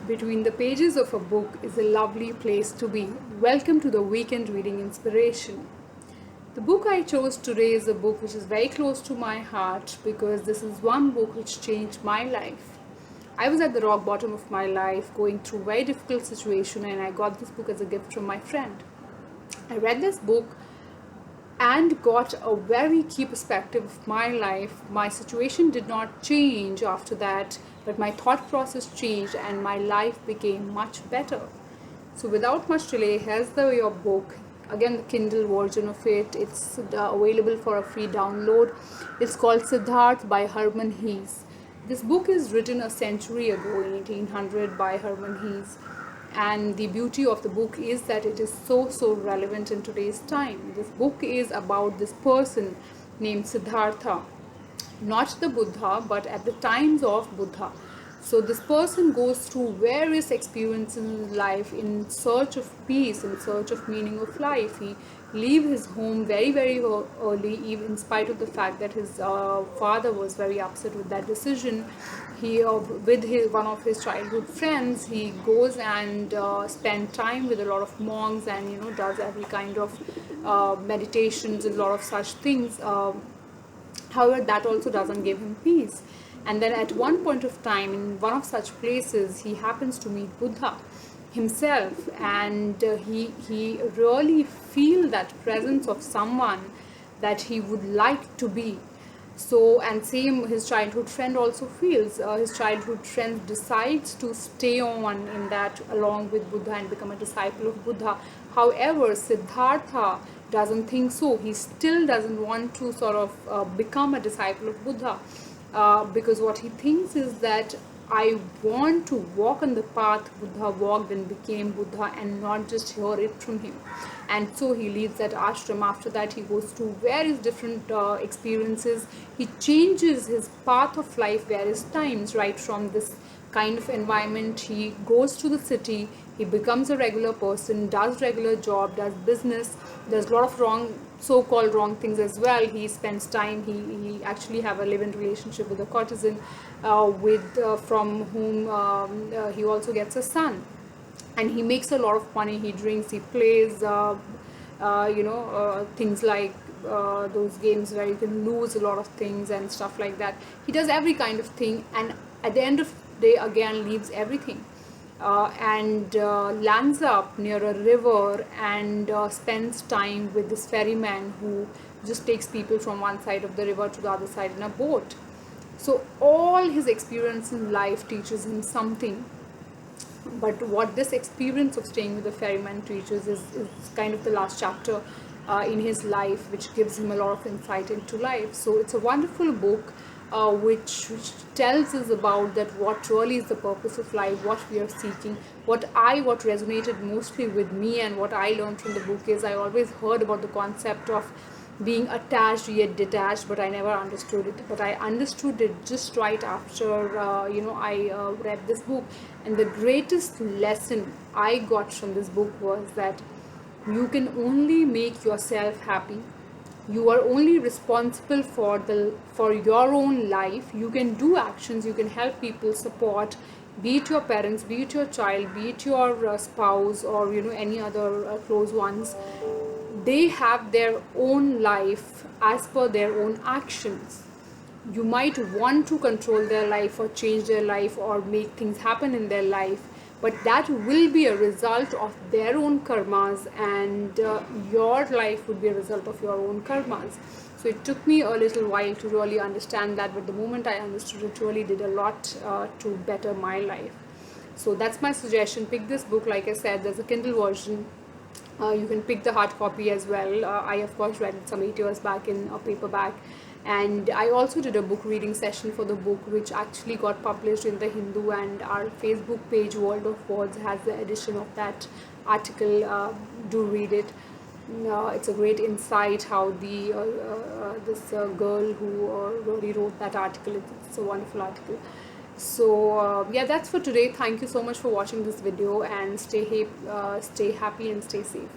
Between the pages of a book is a lovely place to be. Welcome to the weekend reading inspiration. The book I chose today is a book which is very close to my heart because this is one book which changed my life. I was at the rock bottom of my life, going through a very difficult situation, and I got this book as a gift from my friend. I read this book and got a very key perspective of my life. My situation did not change after that, but my thought process changed and my life became much better. So without much delay, here's your book. Again, the Kindle version of it. It's available for a free download. It's called SIDDHARTHA by Herman Hesse. This book is written a century ago in 1800 by Herman Hesse. And the beauty of the book is that it is so relevant in today's time. This book is about this person named Siddhartha, not the Buddha, but at the times of Buddha. So this person goes through various experiences in his life in search of peace, in search of meaning of life. He leaves his home very early, even in spite of the fact that his father was very upset with that decision. He, with one of his childhood friends, he goes and spends time with a lot of monks and does every kind of meditations and a lot of such things. However, that also doesn't give him peace. And then at one point of time, in one of such places, he happens to meet Buddha himself, and he really feels that presence of someone that he would like to be. So, and same his childhood friend also feels. His childhood friend decides to stay on in that along with Buddha and become a disciple of Buddha. However, Siddhartha doesn't think so. He still doesn't want to sort of become a disciple of Buddha because what he thinks is that I want to walk on the path Buddha walked and became Buddha and not just hear it from him. And so he leaves that ashram. After that, he goes through various different experiences. He changes his path of life various times, right from this kind of environment. He goes to the city, he becomes a regular person, does regular job, does business, does a lot of so-called wrong things as well. He spends time, he actually have a live-in relationship with a courtesan from whom he also gets a son. And he makes a lot of money. He drinks, he plays things like those games where you can lose a lot of things and stuff like that. He does every kind of thing, and at the end of the day again leaves everything and lands up near a river and spends time with this ferryman who just takes people from one side of the river to the other side in a boat. So all his experience in life teaches him something. But what this experience of staying with the ferryman teaches is kind of the last chapter in his life, which gives him a lot of insight into life. So it's a wonderful book which tells us about that what really is the purpose of life, what we are seeking. What resonated mostly with me and what I learned from the book is I always heard about the concept of being attached yet detached, but I never understood it. But I understood it just right after I read this book. And the greatest lesson I got from this book was that you can only make yourself happy. You are only responsible for your own life. You can do actions, you can help people, support, be it your parents, be it your child, be it your spouse, or any other close ones. They have their own life as per their own actions. You might want to control their life or change their life or make things happen in their life, but that will be a result of their own karmas, and your life would be a result of your own karmas. So it took me a little while to really understand that, but the moment I understood, it really did a lot to better my life. So that's my suggestion. Pick this book. Like I said, there's a Kindle version. You can pick the hard copy as well. I of course read it some 8 years back in a paperback, and I also did a book reading session for the book, which actually got published in the Hindu, and our Facebook page World of Words has the edition of that article. Do read it. It's a great insight how this girl who really wrote that article. It's a wonderful article. So yeah, that's for today. Thank you so much for watching this video, and stay happy and stay safe.